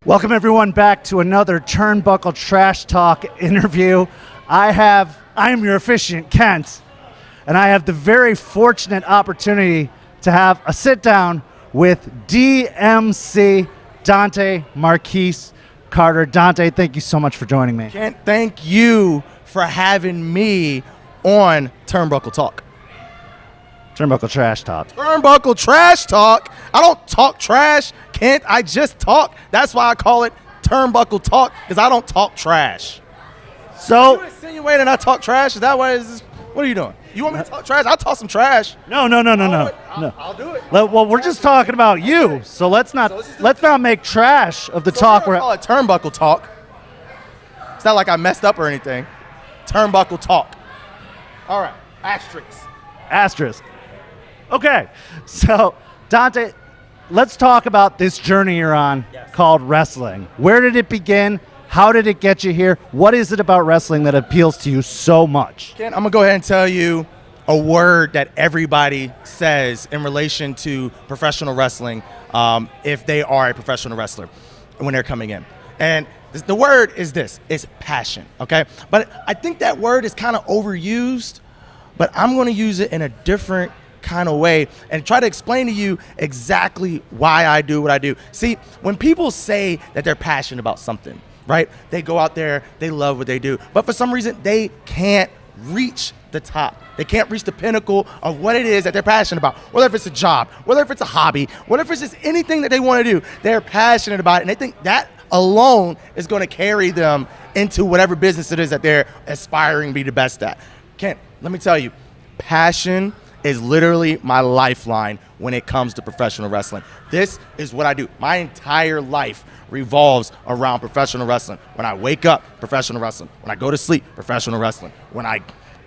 Welcome everyone back to another Turnbuckle Trash Talk interview. I am your officiant, Kent, and I have the very fortunate opportunity to have a sit down with DMC Dante Marquis Carter. Dante, thank you so much for joining me. Kent, thank you for having me on Turnbuckle Talk. Turnbuckle Trash Talk. Turnbuckle Trash Talk. I don't talk trash, Kent. I just talk. That's why I call it Turnbuckle Talk, because I don't talk trash. So, you insinuating I talk trash? Is that what it is? What are you doing? You want me to talk trash? I'll talk some trash. No. I'll do it. Well, we're just talking about you, so let's not make trash of the talk. We're call it Turnbuckle Talk. It's not like I messed up or anything. Turnbuckle Talk. All right. Asterisk. Okay, so Dante, let's talk about this journey you're on called wrestling. Where did it begin? How did it get you here? What is it about wrestling that appeals to you so much? Ken, I'm going to go ahead and tell you a word that everybody says in relation to professional wrestling if they are a professional wrestler when they're coming in. And the word is this. It's passion, okay? But I think that word is kind of overused, but I'm going to use it in a different kind of way and try to explain to you exactly why I do what I do. See, when people say that they're passionate about something, right? They go out there, they love what they do, but for some reason they can't reach the top. They can't reach the pinnacle of what it is that they're passionate about. Whether if it's a job, whether if it's a hobby, whether if it's just anything that they want to do, they're passionate about it, and they think that alone is going to carry them into whatever business it is that they're aspiring to be the best at. Kent, let me tell you, passion is literally my lifeline when it comes to professional wrestling. This is what I do. My entire life revolves around professional wrestling. When I wake up, professional wrestling. When I go to sleep, professional wrestling. When I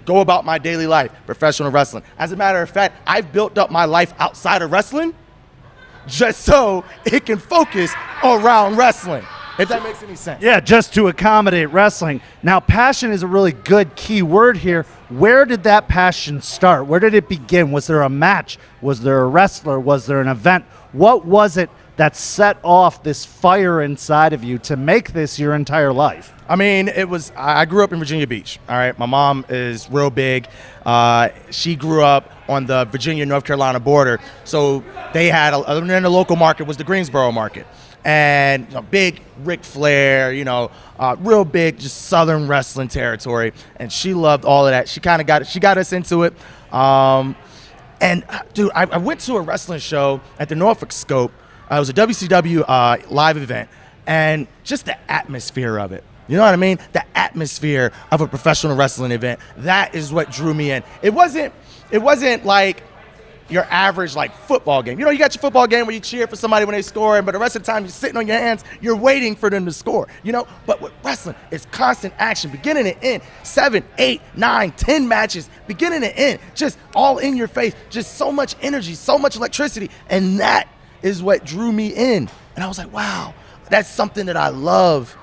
go about my daily life, professional wrestling. As a matter of fact, I've built up my life outside of wrestling just so it can focus around wrestling, if that makes any sense. Yeah, just to accommodate wrestling. Now, passion is a really good key word here. Where did that passion start? Where did it begin? Was there a match? Was there a wrestler? Was there an event? What was it that set off this fire inside of you to make this your entire life? I mean, I grew up in Virginia Beach, all right? My mom is real big. She grew up on the Virginia-North Carolina border. So they had, other than the local market, was the Greensboro market. And big Ric Flair, real big, just Southern wrestling territory. And she loved all of that. She got us into it. And dude, I went to a wrestling show at the Norfolk Scope. It was a WCW live event, and just the atmosphere of it. You know what I mean? The atmosphere of a professional wrestling event. That is what drew me in. It wasn't like your average football game. You got your football game where you cheer for somebody when they score, but the rest of the time you're sitting on your hands, you're waiting for them to score. But with wrestling, it's constant action, beginning and end. 7, 8, 9, 10 matches, beginning and end, just all in your face, just so much energy, so much electricity, and that is what drew me in. And I was like, wow, that's something that I love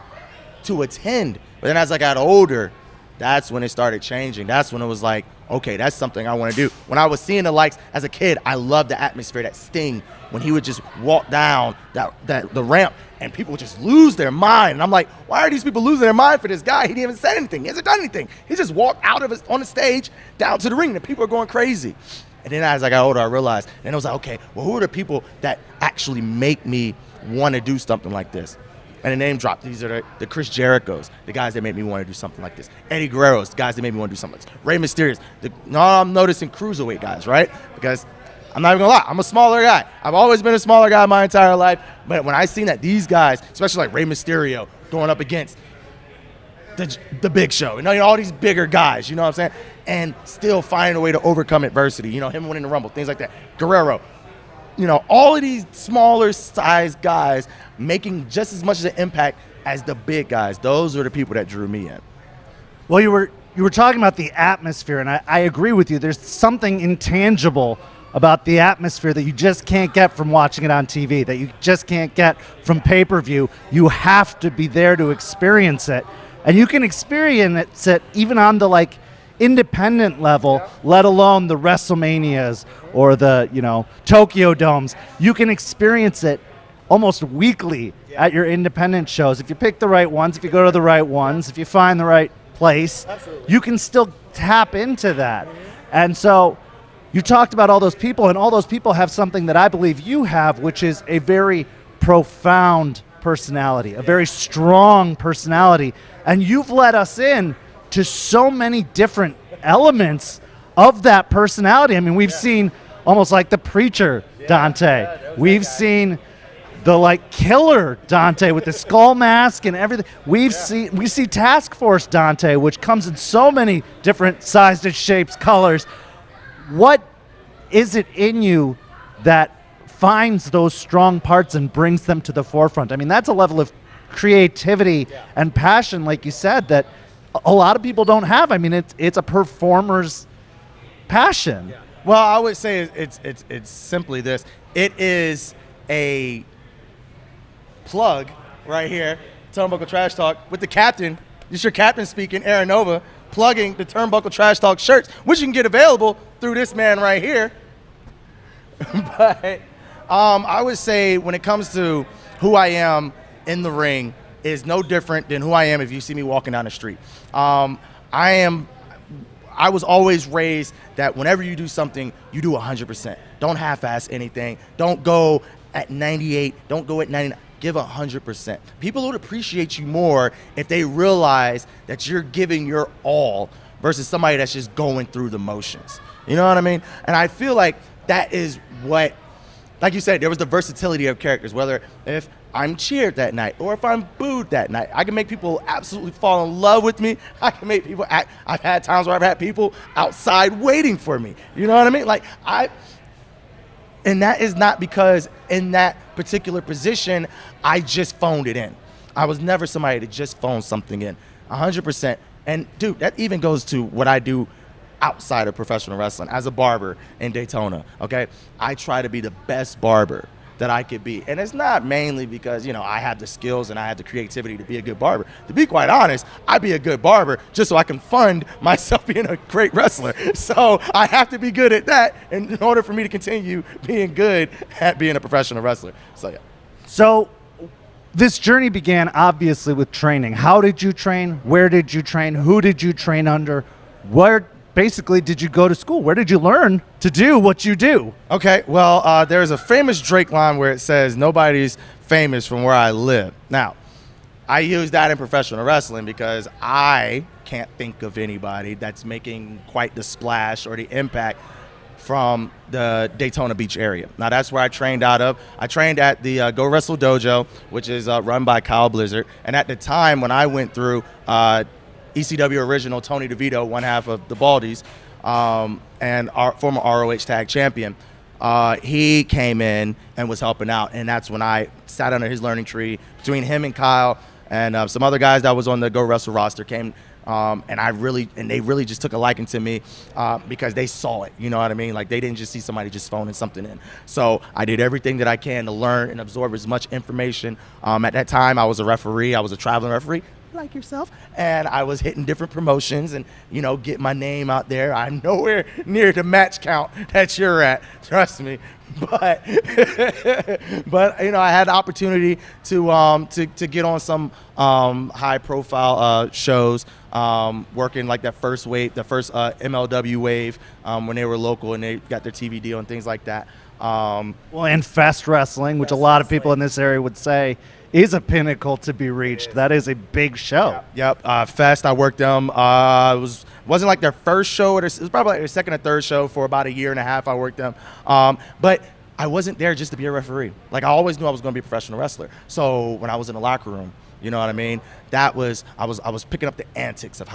to attend. But then as I got older, that's when it started changing. That's when it was like, okay, that's something I want to do. When I was seeing the lights as a kid, I loved the atmosphere, that Sting, when he would just walk down the ramp and people would just lose their mind. And I'm like, why are these people losing their mind for this guy? He didn't even say anything. He hasn't done anything. He just walked out of on the stage down to the ring and people are going crazy. And then as I got older, I realized, and I was like, okay, well, who are the people that actually make me want to do something like this? And the name dropped. These are the Chris Jerichos, the guys that made me want to do something like this. Eddie Guerrero's, the guys that made me want to do something like this. Rey Mysterio's. I'm noticing cruiserweight guys, right? Because I'm not even going to lie, I'm a smaller guy. I've always been a smaller guy my entire life. But when I seen that these guys, especially like Rey Mysterio, going up against the Big Show, all these bigger guys, you know what I'm saying? And still finding a way to overcome adversity. Him winning the Rumble, things like that. Guerrero. All of these smaller size guys making just as much of an impact as the big guys. Those are the people that drew me in. Well, you were talking about the atmosphere, and I agree with you. There's something intangible about the atmosphere that you just can't get from watching it on TV, that you just can't get from pay-per-view. You have to be there to experience it. And you can experience it even on the independent level, let alone the WrestleManias or the Tokyo Domes. You can experience it almost weekly at your independent shows. If you pick the right ones, if you go to the right ones, if you find the right place, you can still tap into that. And so you talked about all those people, and all those people have something that I believe you have, which is a very profound personality, a very strong personality. And you've let us in to so many different elements of that personality. I mean, we've seen almost like the preacher Dante. We've seen the like killer Dante with the skull mask and everything. We see Task Force Dante, which comes in so many different sizes, shapes, colors. What is it in you that finds those strong parts and brings them to the forefront? I mean, that's a level of creativity and passion, like you said, that a lot of people don't have. I mean, it's a performer's passion. Well, I would say it's simply this. It is a plug right here, Turnbuckle Trash Talk, with the captain. This is your captain speaking, Aaron Nova, plugging the Turnbuckle Trash Talk shirts, which you can get available through this man right here. But I would say when it comes to who I am in the ring is no different than who I am if you see me walking down the street. I was always raised that whenever you do something, you do 100%. Don't half-ass anything. Don't go at 98. Don't go at 99. Give 100%. People would appreciate you more if they realize that you're giving your all versus somebody that's just going through the motions. You know what I mean? And I feel like that is what, like you said, there was the versatility of characters, whether if I'm cheered that night or if I'm booed that night. I can make people absolutely fall in love with me. I can make people act. I've had times where I've had people outside waiting for me. You know what I mean? And that is not because in that particular position, I just phoned it in. I was never somebody to just phone something in, 100%. And dude, that even goes to what I do outside of professional wrestling as a barber in Daytona, okay? I try to be the best barber that I could be. And it's not mainly because, I have the skills and I have the creativity to be a good barber. To be quite honest, I'd be a good barber just so I can fund myself being a great wrestler. So I have to be good at that in order for me to continue being good at being a professional wrestler. So, yeah. So this journey began obviously with training. How did you train? Where did you train? Who did you train under? Where basically did you go to school? Where did you learn to do what you do? Okay, well, there's a famous Drake line where it says, nobody's famous from where I live. Now, I use that in professional wrestling because I can't think of anybody that's making quite the splash or the impact from the Daytona Beach area. Now, that's where I trained out of. I trained at the Go Wrestle Dojo, which is run by Kyle Blizzard. And at the time when I went through ECW original Tony DeVito, one half of the Baldies, and our former ROH tag champion, he came in and was helping out, and that's when I sat under his learning tree. Between him and Kyle and some other guys that was on the Go Wrestle roster came, and they really just took a liking to me because they saw it. You know what I mean? Like, they didn't just see somebody just phoning something in. So I did everything that I can to learn and absorb as much information. At that time, I was a referee. I was a traveling referee, like yourself, and I was hitting different promotions and get my name out there. I'm nowhere near the match count that you're at, trust me, but I had the opportunity to get on some high profile shows, working like that first wave, the first MLW wave, when they were local and they got their TV deal and things like that. And Fest Wrestling, which a lot of people in this area would say is a pinnacle to be reached. That is a big show. Yep. Fest, I worked them. It wasn't like their first show. It was probably like their second or third show for about a year and a half. I worked them. But I wasn't there just to be a referee. Like, I always knew I was going to be a professional wrestler. So when I was in the locker room, you know what I mean? I was picking up the antics of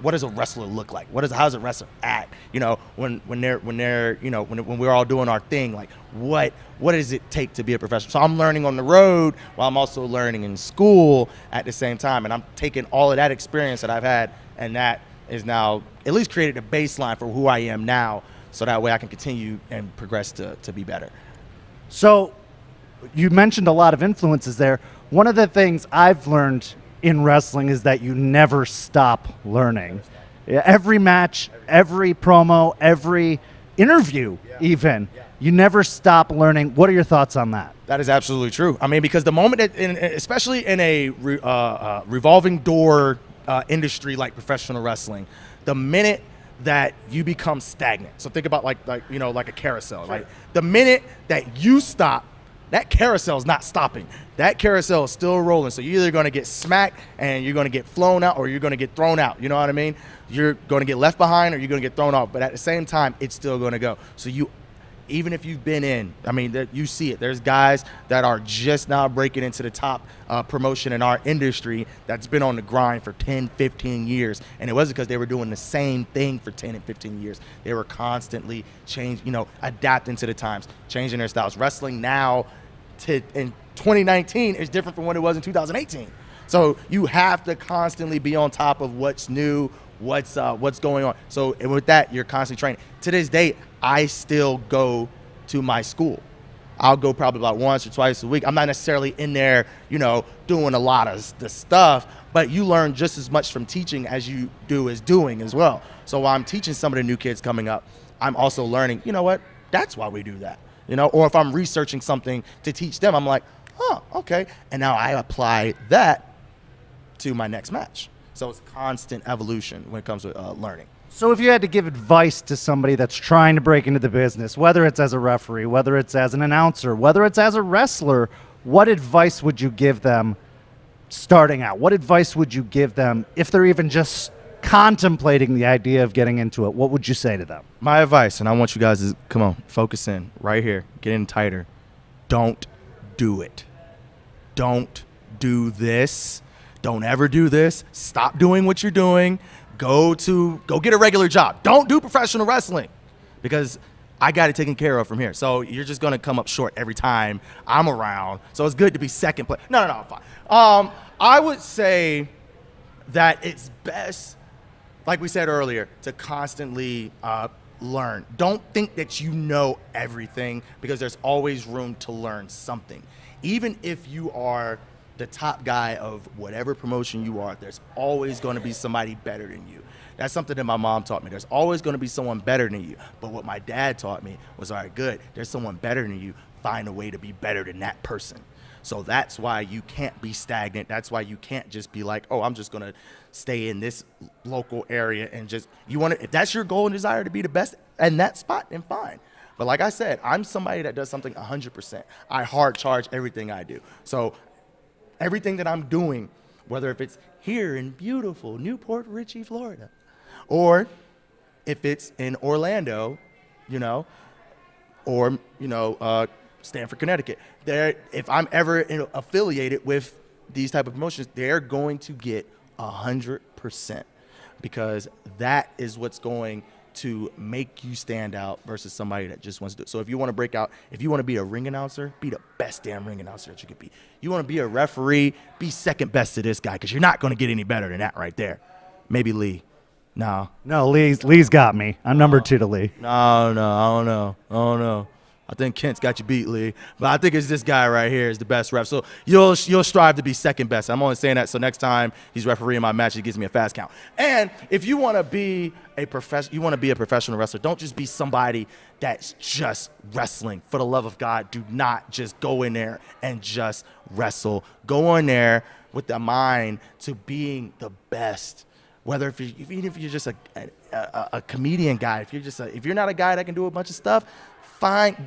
what does a wrestler look like? How does a wrestler act? When we're all doing our thing, like what does it take to be a professional? So I'm learning on the road while I'm also learning in school at the same time, and I'm taking all of that experience that I've had, and that is now at least created a baseline for who I am now, so that way I can continue and progress to be better. So you mentioned a lot of influences there. One of the things I've learned in wrestling is that you never stop learning. Every match, every promo, every interview even. You never stop learning. What are your thoughts on that? That is absolutely true. I mean, because the moment, especially in a revolving door industry like professional wrestling, the minute that you become stagnant. So think about like a carousel, right? The minute that you stop, that carousel is not stopping. That carousel is still rolling. So you're either going to get smacked and you're going to get flown out, or you're going to get thrown out. You know what I mean? You're going to get left behind, or you're going to get thrown off. But at the same time, it's still going to go. So even if you've been in, I mean, you see it. There's guys that are just now breaking into the top promotion in our industry that's been on the grind for 10, 15 years. And it wasn't because they were doing the same thing for 10 and 15 years. They were constantly adapting to the times, changing their styles. Wrestling now in 2019 is different from what it was in 2018. So you have to constantly be on top of what's new, what's going on. So and with that, you're constantly training. To this day, I still go to my school. I'll go probably about once or twice a week. I'm not necessarily in there, doing a lot of the stuff, but you learn just as much from teaching as you do as doing as well. So while I'm teaching some of the new kids coming up, I'm also learning, that's why we do that. Or if I'm researching something to teach them, I'm like, oh, okay. And now I apply that to my next match. So it's constant evolution when it comes to learning. So if you had to give advice to somebody that's trying to break into the business, whether it's as a referee, whether it's as an announcer, whether it's as a wrestler, what advice would you give them starting out? What advice would you give them if they're even just contemplating the idea of getting into it? What would you say to them? My advice, and I want you guys to, come on, focus in right here, get in tighter. Don't do it. Don't do this. Don't ever do this. Stop doing what you're doing. Go get a regular job. Don't do professional wrestling, because I got it taken care of from here. So you're just going to come up short every time I'm around. So it's good to be second place. No, I'm fine. I would say that it's best, like we said earlier, to constantly learn. Don't think that you know everything, because there's always room to learn something. Even if you are the top guy of whatever promotion you are, there's always going to be somebody better than you. That's something that my mom taught me. There's always going to be someone better than you. But what my dad taught me was, all right, good, there's someone better than you. Find a way to be better than that person. So that's why you can't be stagnant. That's why you can't just be like, oh, I'm just going to stay in this local area and just, if that's your goal and desire to be the best in that spot, then fine. But like I said, I'm somebody that does something 100%. I hard charge everything I do. So everything that I'm doing, whether if it's here in beautiful Newport Richey, Florida, or if it's in Orlando, or Stamford, Connecticut, if I'm ever affiliated with these type of promotions, they're going to get 100%, because that is what's going to make you stand out versus somebody that just wants to do it. So if you want to break out, if you want to be a ring announcer, be the best damn ring announcer that you could be. You want to be a referee, be second best to this guy, because you're not going to get any better than that right there. Maybe Lee. No, Lee's got me. I'm number 2 to Lee. No, I don't know. I think Kent's got you beat, Lee. But I think it's this guy right here is the best ref. So you'll strive to be second best. I'm only saying that so next time he's refereeing my match, he gives me a fast count. And if you want to be a professional wrestler, don't just be somebody that's just wrestling. For the love of God, do not just go in there and just wrestle. Go in there with the mind to being the best. Whether even if you're just a comedian guy, if you're not a guy that can do a bunch of stuff,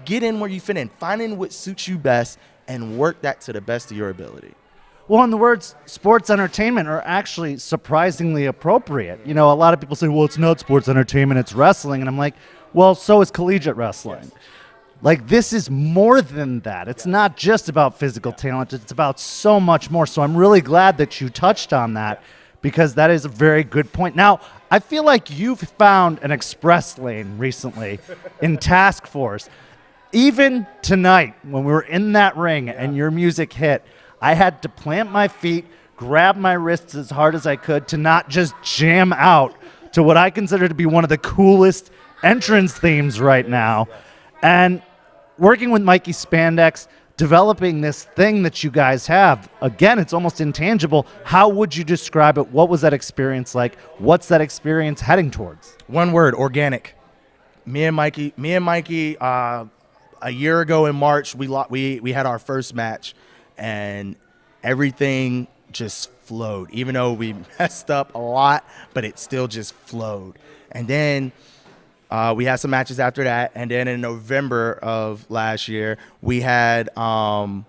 get in where you fit in. Find in what suits you best and work that to the best of your ability. Well, and the words sports entertainment are actually surprisingly appropriate. A lot of people say, well, it's not sports entertainment, it's wrestling. And I'm like, well, so is collegiate wrestling. Yes. Like, this is more than that. It's not just about physical talent. It's about so much more. So I'm really glad that you touched on that, because that is a very good point. Now, I feel like you've found an express lane recently in Task Force. Even tonight, when we were in that ring and your music hit, I had to plant my feet, grab my wrists as hard as I could to not just jam out to what I consider to be one of the coolest entrance themes right now. And working with Mikey Spandex, developing this thing that you guys have, again, it's almost intangible. How would you describe it? What was that experience like? What's that experience heading towards? One word: organic. Me and Mikey. A year ago in March, we had our first match, and everything just flowed. Even though we messed up a lot, but it still just flowed. And then we had some matches after that, and then in November of last year, we had a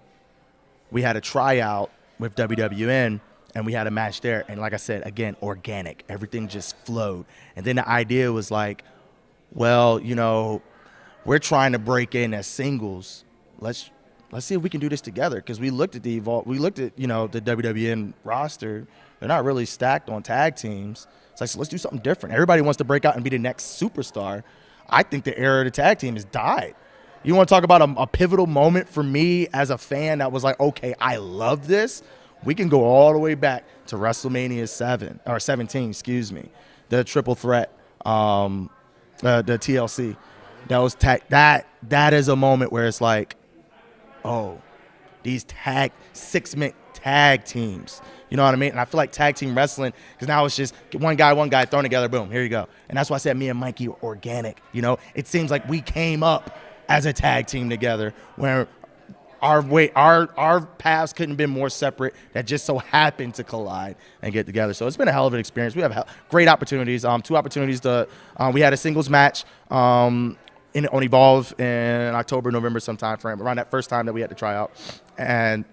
tryout with WWN, and we had a match there. And like I said, again, organic. Everything just flowed. And then the idea was like, well, we're trying to break in as singles. Let's see if we can do this together. Because we looked at the WWN roster. They're not really stacked on tag teams. It's like, so let's do something different. Everybody wants to break out and be the next superstar. I think the era of the tag team has died. You want to talk about a pivotal moment for me as a fan that was like, okay, I love this. We can go all the way back to WrestleMania 17, the triple threat, the TLC. That is a moment where it's like, oh, these 6-man tag teams. You know what I mean? And I feel like tag team wrestling, because now it's just one guy thrown together, boom, here you go. And that's why I said me and Mikey are organic. It seems like we came up as a tag team together, where our paths couldn't have been more separate. That just so happened to collide and get together. So it's been a hell of an experience. We have great opportunities. 2 opportunities we had a singles match on Evolve in October, November sometime frame, around that first time that we had to try out. And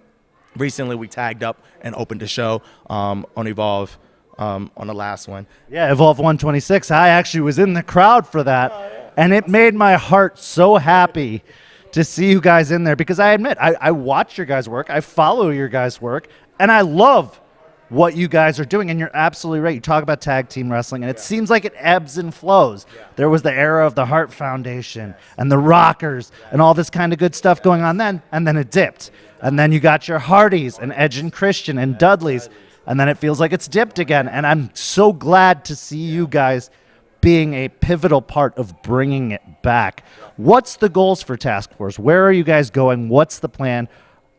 recently we tagged up and opened a show on Evolve on the last one. Yeah, Evolve 126. I actually was in the crowd for that, and it made my heart so happy to see you guys in there, because I admit, I watch your guys' work, I follow your guys' work, and I love what you guys are doing. And you're absolutely right. You talk about tag team wrestling, and it seems like it ebbs and flows. There was the era of the Hart Foundation and the Rockers and all this kind of good stuff going on then, and then it dipped. And then you got your Hardys and Edge and Christian and Dudleys, and then it feels like it's dipped again. And I'm so glad to see you guys being a pivotal part of bringing it back. What's the goals for Task Force? Where are you guys going? What's the plan?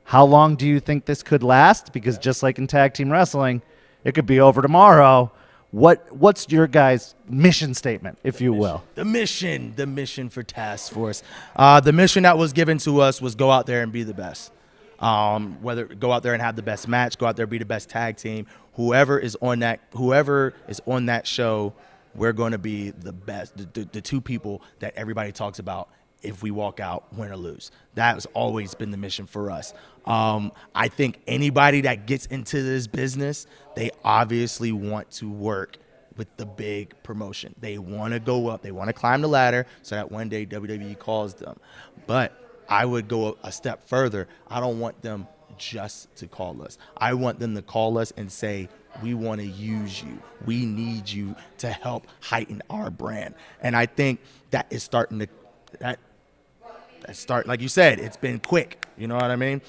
How long do you think this could last? Because just like in tag team wrestling, it could be over tomorrow. What's your guys' mission statement, if you will? The mission for Task Force. The mission that was given to us was go out there and be the best. Whether go out there and have the best match, go out there and be the best tag team. Whoever is on that show, we're going to be the best, the 2 people that everybody talks about if we walk out, win or lose. That has always been the mission for us. I think anybody that gets into this business, they obviously want to work with the big promotion. They want to go up. They want to climb the ladder so that one day WWE calls them. But I would go a step further. I don't want them just to call us. I want them to call us and say, we want to use you. We need you to help heighten our brand. And I think that is starting to like you said, it's been quick. You know what I mean?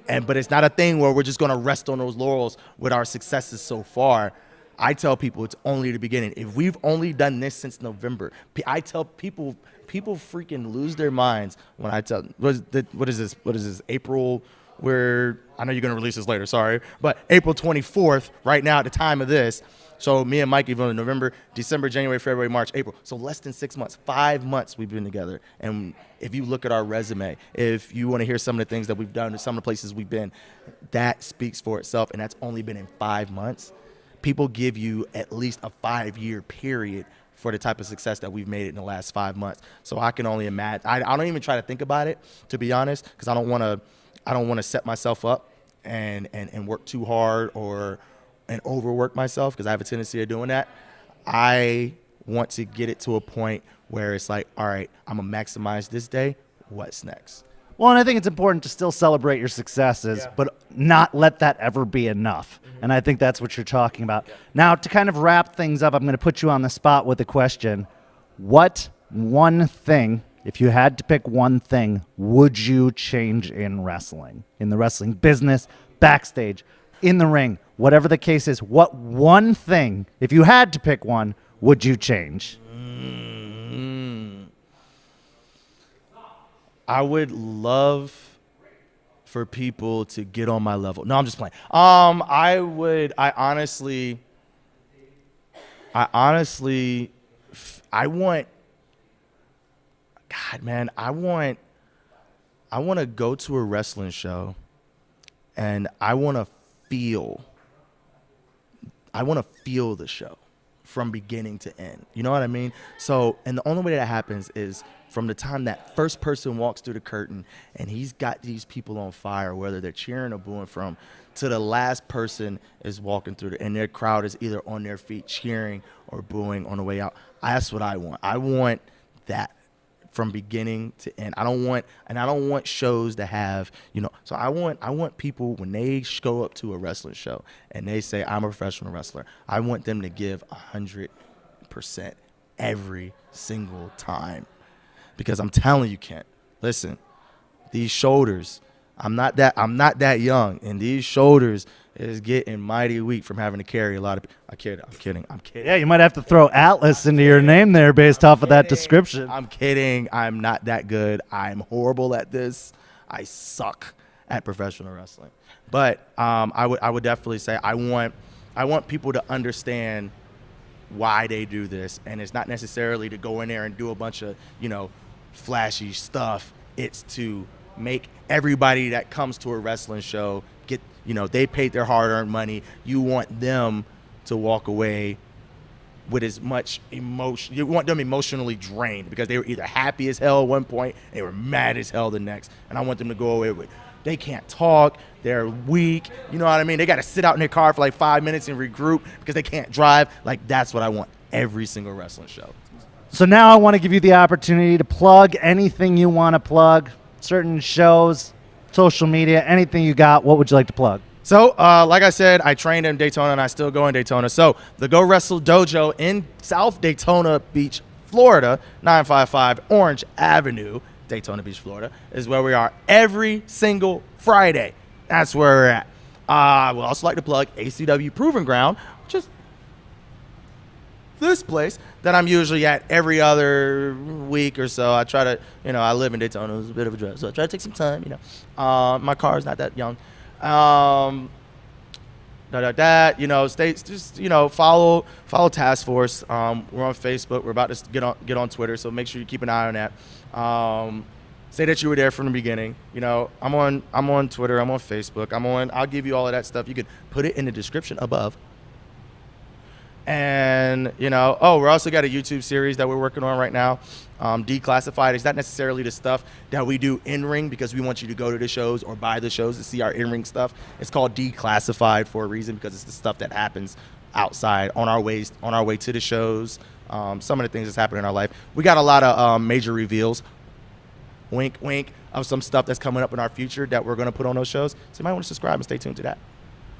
But it's not a thing where we're just going to rest on those laurels with our successes so far. I tell people it's only the beginning. If we've only done this since November, I tell people freaking lose their minds when I tell what is this April, where I know you're going to release this later, sorry, but April 24th right now at the time of this. So me and Mike, even in November, December, January, February, March, April. So less than 6 months, 5 months we've been together. And if you look at our resume, if you want to hear some of the things that we've done, some of the places we've been, that speaks for itself. And that's only been in 5 months. People give you at least a 5-year period for the type of success that we've made in the last 5 months. So I can only imagine. I don't even try to think about it, to be honest, because I don't want to set myself up and work too hard and overwork myself, because I have a tendency of doing that. I want to get it to a point where it's like, all right, I'm going to maximize this day. What's next? Well, and I think it's important to still celebrate your successes, but not let that ever be enough. And I think that's what you're talking about. Now, to kind of wrap things up, I'm going to put you on the spot with a question. What one thing, if you had to pick one thing, would you change in wrestling? In the wrestling business, backstage, in the ring, whatever the case is, what one thing, if you had to pick one, would you change? I would love for people to get on my level. No, I'm just playing. I God, man, I want to go to a wrestling show, and I want to feel the show from beginning to end. You know what I mean? So, and the only way that happens is from the time that first person walks through the curtain and he's got these people on fire, whether they're cheering or booing from, to the last person is walking through and their crowd is either on their feet cheering or booing on the way out. That's what I want. I want that from beginning to end. I don't want shows to have, so I want people, when they go up to a wrestling show and they say, I'm a professional wrestler, I want them to give 100% every single time. Because I'm telling you, Kent, listen, these shoulders, I'm not that young, and these shoulders is getting mighty weak from having to carry a lot of. I'm kidding. Yeah, you might have to throw Atlas into your name there based off of that description. I'm kidding. I'm not that good. I'm horrible at this. I suck at professional wrestling. But I would definitely say I want people to understand why they do this, and it's not necessarily to go in there and do a bunch of flashy stuff. It's to make everybody that comes to a wrestling show get, they paid their hard-earned money. You want them to walk away with as much emotion. You want them emotionally drained because they were either happy as hell at one point, they were mad as hell the next. And I want them to go away with, they can't talk, they're weak, you know what I mean? They got to sit out in their car for like 5 minutes and regroup because they can't drive. Like, that's what I want every single wrestling show. So now I want to give you the opportunity to plug anything you want to plug, certain shows, social media, anything you got. What would you like to plug? So, like I said, I trained in Daytona, and I still go in Daytona. So, the Go Wrestle Dojo in South Daytona Beach, Florida, 955 Orange Avenue, Daytona Beach, Florida, is where we are every single Friday. That's where we're at. I would also like to plug ACW Proving Ground, which is this place that I'm usually at every other week or so. I try to, I live in Daytona. It's a bit of a drive, so I try to take some time, My car is not that young. Follow Task Force. We're on Facebook. We're about to get on Twitter, so make sure you keep an eye on that. Say that you were there from the beginning. I'm on Twitter. I'm on Facebook. I'll give you all of that stuff. You can put it in the description above. And, we're also got a YouTube series that we're working on right now. Declassified. It's not necessarily the stuff that we do in ring because we want you to go to the shows or buy the shows to see our in-ring stuff. It's called Declassified for a reason because it's the stuff that happens outside on our way to the shows. Some of the things that's happening in our life. We got a lot of major reveals, wink, wink, of some stuff that's coming up in our future that we're going to put on those shows. So you might want to subscribe and stay tuned to that.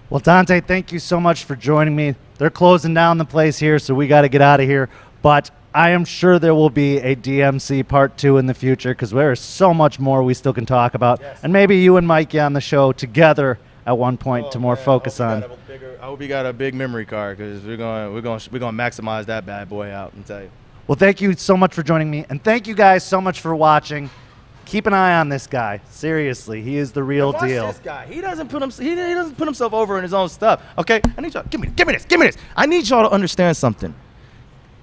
Well, Dante, thank you so much for joining me. They're closing down the place here, so we got to get out of here. But I am sure there will be a DMC Part 2 in the future because there is so much more we still can talk about. Yes. And maybe you and Mikey on the show together at one point to more focus on. I hope you got a big memory card because we're going to maximize that bad boy out and tell you. Well, thank you so much for joining me, and thank you guys so much for watching. Keep an eye on this guy. Seriously, he is the real deal. This guy, he doesn't put himself over in his own stuff. Okay, I need y'all. Give me this. I need y'all to understand something.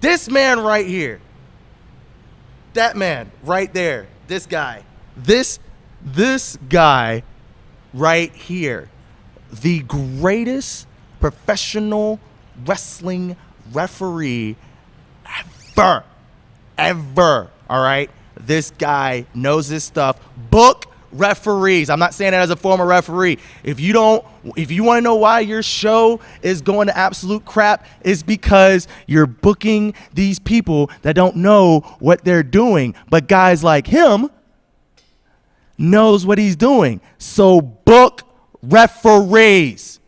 This man right here, that man right there, this guy, this guy right here, the greatest professional wrestling referee ever. All right. This guy knows his stuff. Book referees. I'm not saying that as a former referee. If you want to know why your show is going to absolute crap, it's because you're booking these people that don't know what they're doing. But guys like him knows what he's doing. So book referees.